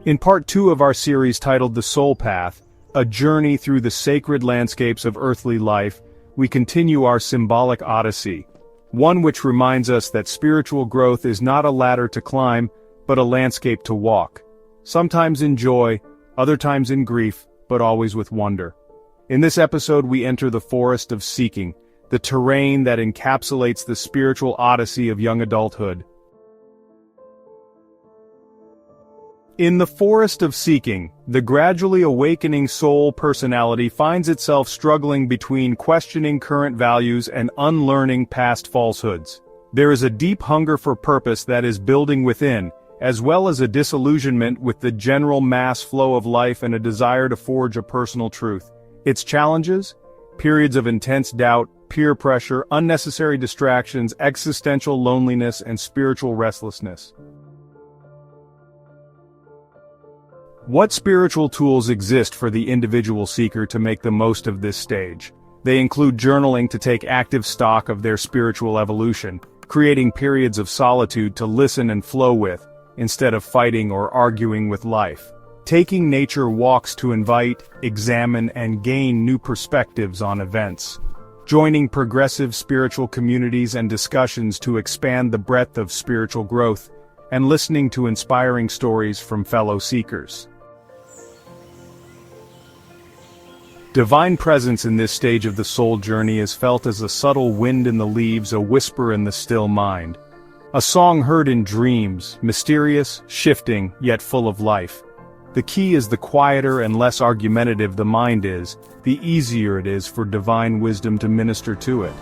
In part 2 of our series titled The Soul Path, a journey through the sacred landscapes of earthly life, we continue our symbolic Odyssey, one which reminds us that spiritual growth is not a ladder to climb, but a landscape to walk. Sometimes in joy, other times in grief, but always with wonder. In this episode we enter the forest of seeking, the terrain that encapsulates the spiritual odyssey of young adulthood. In the forest of seeking, the gradually awakening soul personality finds itself struggling between questioning current values and unlearning past falsehoods. There is a deep hunger for purpose that is building within, as well as a disillusionment with the general mass flow of life and a desire to forge a personal truth. Its challenges? Periods of intense doubt, peer pressure, unnecessary distractions, existential loneliness, and spiritual restlessness. What spiritual tools exist for the individual seeker to make the most of this stage? They include journaling to take active stock of their spiritual evolution, creating periods of solitude to listen and flow with, instead of fighting or arguing with life. Taking nature walks to invite, examine, and gain new perspectives on events. Joining progressive spiritual communities and discussions to expand the breadth of spiritual growth, and listening to inspiring stories from fellow seekers. Divine presence in this stage of the soul journey is felt as a subtle wind in the leaves, a whisper in the still mind. A song heard in dreams, mysterious, shifting, yet full of life. The key is the quieter and less argumentative the mind is, the easier it is for divine wisdom to minister to it.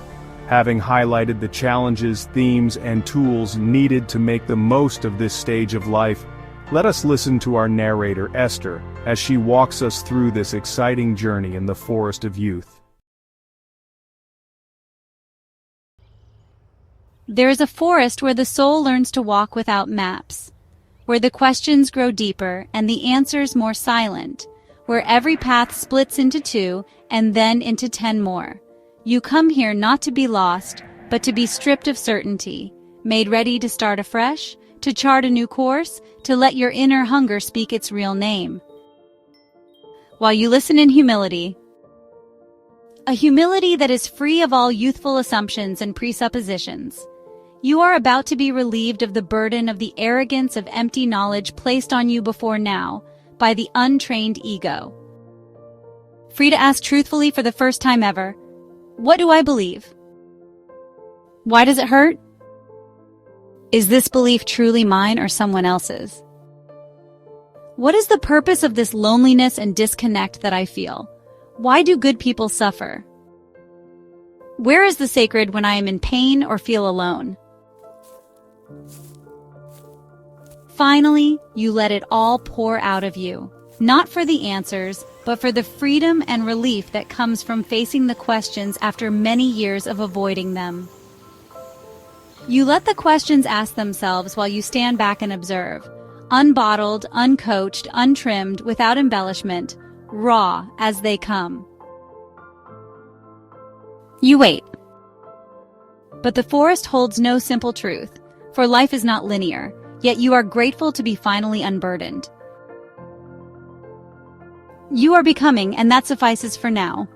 Having highlighted the challenges, themes, and tools needed to make the most of this stage of life, let us listen to our narrator, Esther, as she walks us through this exciting journey in the forest of youth. There is a forest where the soul learns to walk without maps, where the questions grow deeper and the answers more silent, where every path splits into 2 and then into 10 more. You come here not to be lost, but to be stripped of certainty, made ready to start afresh, to chart a new course, to let your inner hunger speak its real name. While you listen in humility, a humility that is free of all youthful assumptions and presuppositions, you are about to be relieved of the burden of the arrogance of empty knowledge placed on you before now by the untrained ego. Free to ask truthfully for the first time ever, what do I believe? Why does it hurt? Is this belief truly mine or someone else's? What is the purpose of this loneliness and disconnect that I feel? Why do good people suffer? Where is the sacred when I am in pain or feel alone? Finally, you let it all pour out of you, not for the answers, but for the freedom and relief that comes from facing the questions after many years of avoiding them. You let the questions ask themselves while you stand back and observe, unbottled, uncoached, untrimmed, without embellishment, raw as they come. You wait. But the forest holds no simple truth, for life is not linear, yet you are grateful to be finally unburdened. You are becoming, and that suffices for now.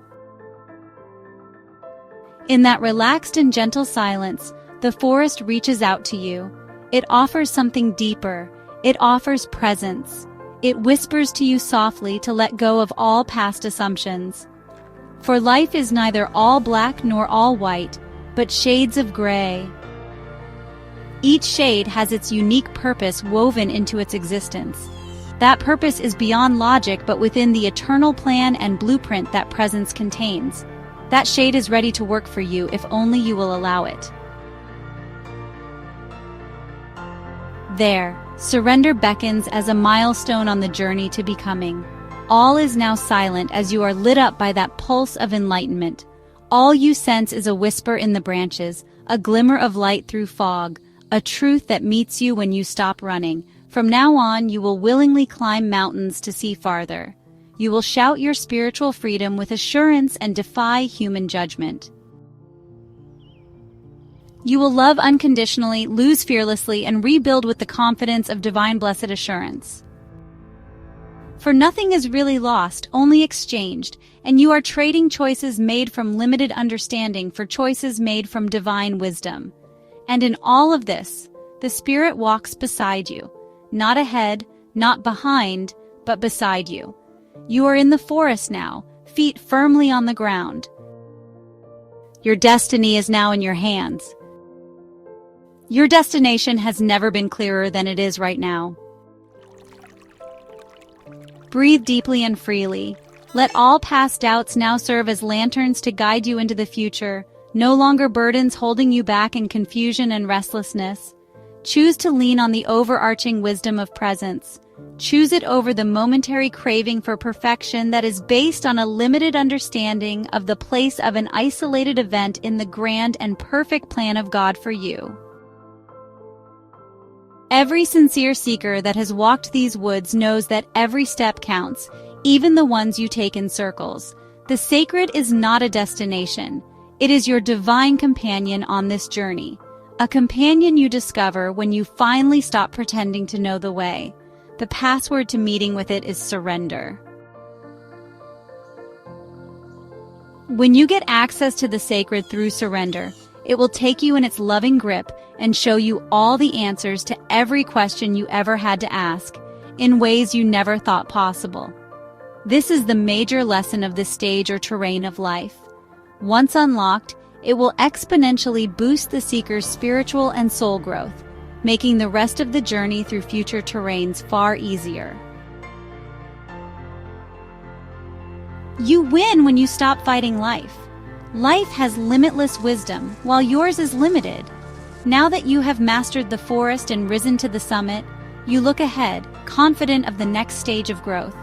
In that relaxed and gentle silence, the forest reaches out to you. It offers something deeper. It offers presence. It whispers to you softly to let go of all past assumptions. For life is neither all black nor all white, but shades of gray. Each shade has its unique purpose woven into its existence. That purpose is beyond logic but within the eternal plan and blueprint that presence contains. That shade is ready to work for you if only you will allow it. There, surrender beckons as a milestone on the journey to becoming. All is now silent as you are lit up by that pulse of enlightenment. All you sense is a whisper in the branches, a glimmer of light through fog, a truth that meets you when you stop running. From now on, you will willingly climb mountains to see farther. You will shout your spiritual freedom with assurance and defy human judgment. You will love unconditionally, lose fearlessly, and rebuild with the confidence of divine blessed assurance. For nothing is really lost, only exchanged, and you are trading choices made from limited understanding for choices made from divine wisdom. And in all of this, the Spirit walks beside you, not ahead, not behind, but beside you. You are in the forest now, feet firmly on the ground. Your destiny is now in your hands. Your destination has never been clearer than it is right now. Breathe deeply and freely. Let all past doubts now serve as lanterns to guide you into the future, no longer burdens holding you back in confusion and restlessness. Choose to lean on the overarching wisdom of presence. Choose it over the momentary craving for perfection that is based on a limited understanding of the place of an isolated event in the grand and perfect plan of God for you. Every sincere seeker that has walked these woods knows that every step counts, even the ones you take in circles. The sacred is not a destination. It is your divine companion on this journey. A companion you discover when you finally stop pretending to know the way. The password to meeting with it is surrender. When you get access to the sacred through surrender, it will take you in its loving grip and show you all the answers to every question you ever had to ask, in ways you never thought possible. This is the major lesson of this stage or terrain of life. Once unlocked, it will exponentially boost the seeker's spiritual and soul growth, making the rest of the journey through future terrains far easier. You win when you stop fighting life. Life has limitless wisdom, while yours is limited. Now that you have mastered the forest and risen to the summit, you look ahead, confident of the next stage of growth.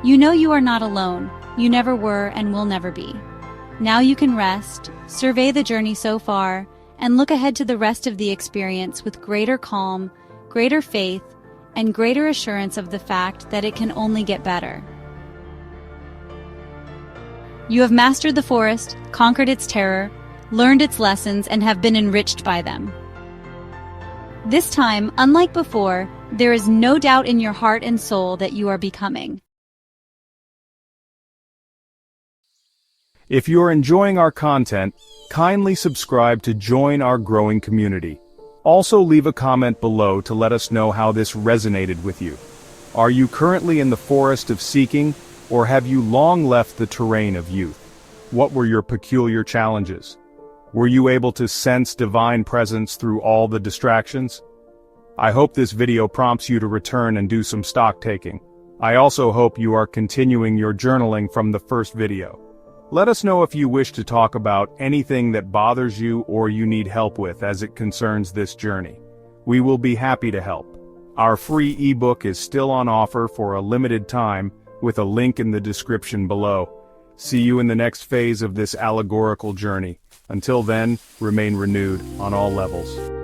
You know you are not alone. You never were and will never be. Now you can rest, survey the journey so far, and look ahead to the rest of the experience with greater calm, greater faith, and greater assurance of the fact that it can only get better. You have mastered the forest, conquered its terror, learned its lessons, and have been enriched by them. This time, unlike before, there is no doubt in your heart and soul that you are becoming. If you're enjoying our content, kindly subscribe to join our growing community. Also leave a comment below to let us know how this resonated with you. Are you currently in the forest of seeking, or have you long left the terrain of youth? What were your peculiar challenges? Were you able to sense divine presence through all the distractions? I hope this video prompts you to return and do some stock taking. I also hope you are continuing your journaling from the first video. Let us know if you wish to talk about anything that bothers you or you need help with as it concerns this journey. We will be happy to help. Our free ebook is still on offer for a limited time, with a link in the description below. See you in the next phase of this allegorical journey. Until then, remain renewed on all levels.